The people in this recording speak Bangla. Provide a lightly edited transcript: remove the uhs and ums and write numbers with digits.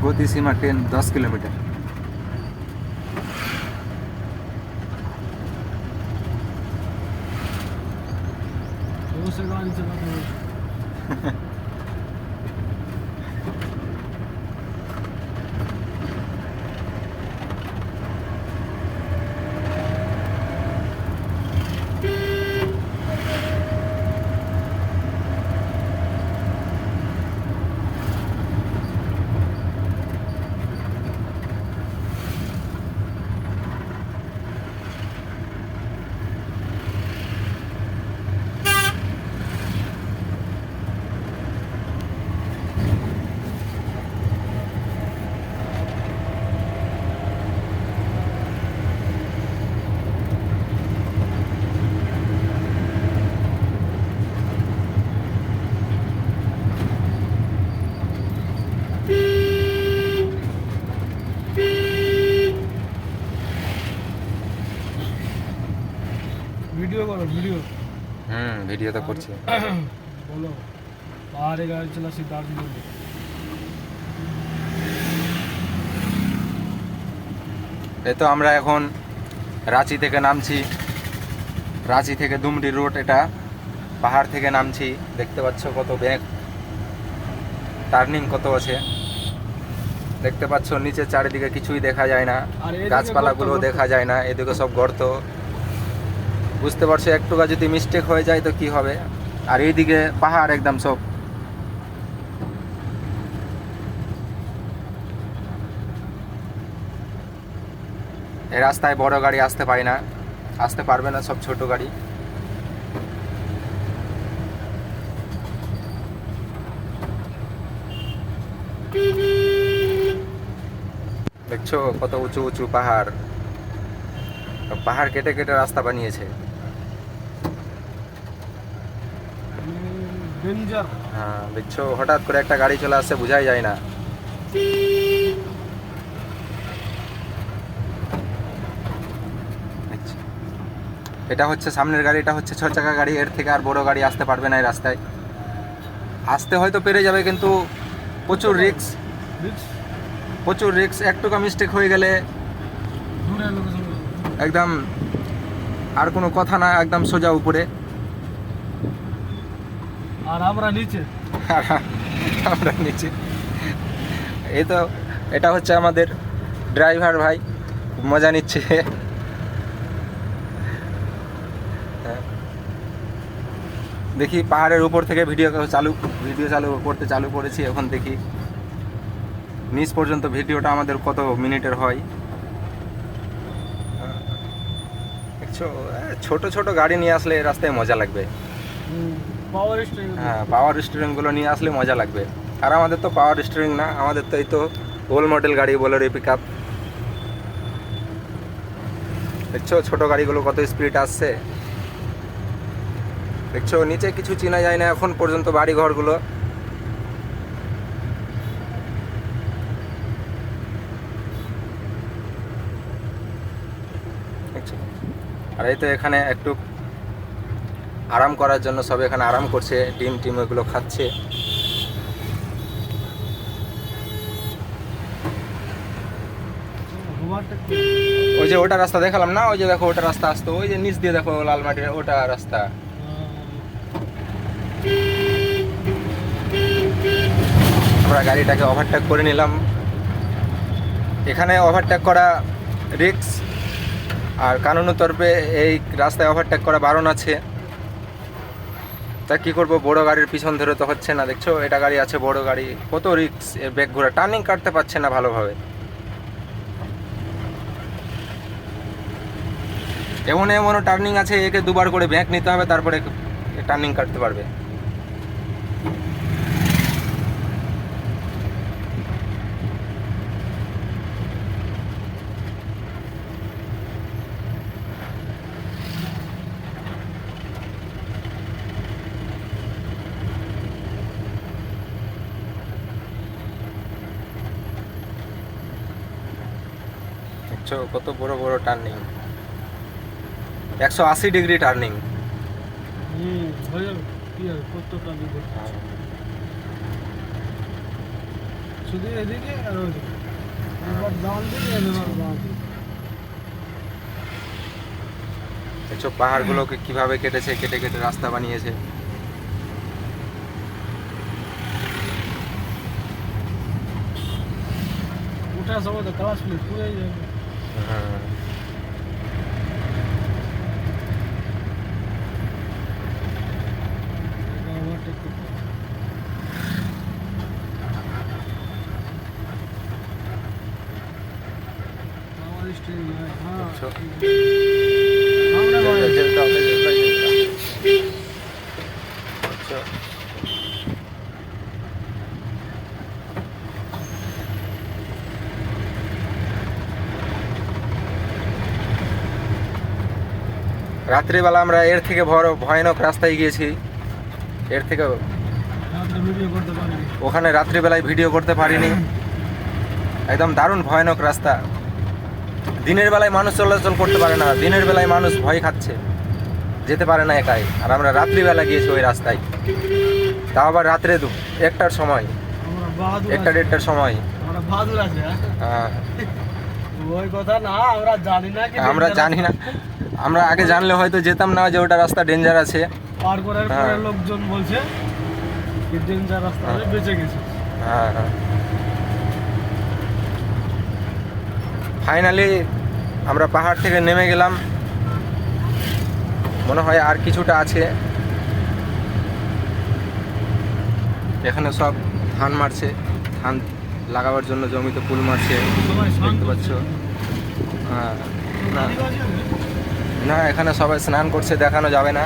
गति सीमा 10 किलोमीटर। गाड़ी चलाते वीडियो करो वीडियो। वीडियो तो করছি। বলো পাহাড়ে গাড়ি চালাচ্ছি দার্জিলিং। এই তো আমরা এখন রাঁচি থেকে নামছি। রাঁচি থেকে দুমড়ি রোড, এটা পাহাড় থেকে নামছি। দেখতে পাচ্ছ কত ব্যাক টার্নিং কত আছে, দেখতে পাচ্ছ নিচে চারিদিকে কিছুই দেখা যায় না, গাছপালাগুলো দেখা যায় না, এদিকে সব গর্ত। বুঝতে পারছো একটুকা যদি মিস্টেক হয়ে যায় তো কি হবে। আর এইদিকে পাহাড় একদম সব। এই রাস্তায় বড় গাড়ি আসতে পারে না, আসতে পারবে না, সব ছোট গাড়ি। দেখছো কত উঁচু উঁচু পাহাড়, পাহাড় কেটে কেটে রাস্তা বানিয়েছে। ডেঞ্জার। হ্যাঁ দেখছো হঠাৎ করে একটা গাড়ি চলে আসছে, বোঝাই যায় না। এটা হচ্ছে সামনের গাড়ি, এটা হচ্ছে 6 চাকা গাড়ি। এর থেকে আর বড় গাড়ি আসতে পারবে না এই রাস্তায়। আসতে হয়তো পেরে যাবে কিন্তু প্রচুর রিস্ক, প্রচুর রিস্ক। একটুকু মিস্টেক হয়ে গেলে একদম আর কোনো কথা না, একদম সোজা উপরে। আর আমরা নিচে। আমরা নিচে। এই তো এটা হচ্ছে আমাদের ড্রাইভার ভাই, মজা নিচ্ছে। দেখি পাহাড়ের উপর থেকে ভিডিও চালু করতে করেছি। এখন দেখি নিচ পর্যন্ত ভিডিওটা আমাদের কত মিনিটের হয়। দেখছো ছোট ছোট গাড়ি নিয়ে আসলে এই রাস্তায় মজা লাগবে। হ্যাঁ পাওয়ার স্টিয়ারিংগুলো নিয়ে আসলে মজা লাগবে। আর আমাদের তো পাওয়ার স্টিয়ারিং না, আমাদের তো এই তো ওল্ড মডেল গাড়ি, বোলেরো পিক আপ। দেখছো ছোট গাড়িগুলো কত স্পিড আসছে। দেখছো নিচে কিছু চেনা যায় না এখন পর্যন্ত বাড়ি ঘরগুলো। আর এই তো এখানে একটু আরাম করার জন্য সব এখানে আরাম করছে, ডিম টিম এগুলো খাচ্ছে। ওই যে ওটা রাস্তা দেখালাম না, ওই যে দেখো ওটা রাস্তা আসতো, ওই যে নিচ দিয়ে দেখো লাল মাটির ওটা রাস্তা। আমরা গাড়িটাকে ওভারটেক করে নিলাম। এখানে ওভারটেক করা রিস্ক, আর কানুনের তরফে এই রাস্তায় ওভারটেক করা বারণ আছে। তা কী করবো, বড় গাড়ির পিছন ধরে তো হচ্ছে না। দেখছো এটা গাড়ি আছে, বড় গাড়ি, কত রিস্ক। এর ব্যাক ঘোরা, টার্নিং কাটতে পারছে না ভালোভাবে। এমন এমনও টার্নিং আছে, একে দুবার করে ব্যাক নিতে হবে, তারপরে টার্নিং কাটতে পারবে। দেখছো কত বড় বড় টার্নিং, 180 ডিগ্রি টার্নিং। হয়ে যাবে, কি আর কত টার্নিং করতে। শুধু এদিকে আর ওইদিকে এবার ডান দিকে এবার বাঁ দিকে এসব পাহাড়গুলোকে কিভাবে কেটেছে, কেটে কেটে রাস্তা বানিয়েছে। ওঠার সময় তো ক্লাস প্লেট পুরো যাবে হ্যাঁ। ওভারটেক করতে হবে। আমার স্টেজ নাই হ্যাঁ আচ্ছা। আমরা যেতে- যেতে হবে, যেতে হবে, যেতে হবে। আচ্ছা। রাত্রিবেলা আমরা এর থেকে ভয়ানক রাস্তায় গিয়েছি, এর থেকে রাত্রে ভিডিও করতে পারি ওখানে রাত্রিবেলায় ভিডিও করতে পারিনি। একদম দারুণ ভয়ানক রাস্তা। দিনের বেলায় মানুষ চলাচল করতে পারে না, দিনের বেলায় মানুষ ভয় খাচ্ছে, যেতে পারে না একাই। আর আমরা রাত্রিবেলা গিয়েছি ওই রাস্তায়, তাও আবার রাত্রে 1টার সময়, আমরা বাহাদুর 1টা আছি। 1:30টার সময়। আমরা বাহাদুর আছে হ্যাঁ, ওই কথা না আমরা জানি না কি আমরা danger জানি না, আমরা আগে জানলে হয়তো যেতাম না যে ওটা রাস্তা ডেঞ্জার আছে। পার করার পরে হ্যাঁ। লোকজন বলছে কি ডেঞ্জার রাস্তা আছে, হ্যাঁ। বেঁচে গেছে হ্যাঁ, হ্যাঁ। ফাইনালি আমরা পাহাড় থেকে নেমে গেলাম, মনে হয় আর কিছুটা আছে। এখানে সব ধান মারছে, ধান লাগাবার জন্য জমিতে ফুল মারছে, সবাই স্নান দেখতে করছে। পাচ্ছ। হ্যাঁ, না আদিবাসী আছে? না, এখানে সবাই স্নান করছে, দেখানো যাবে না।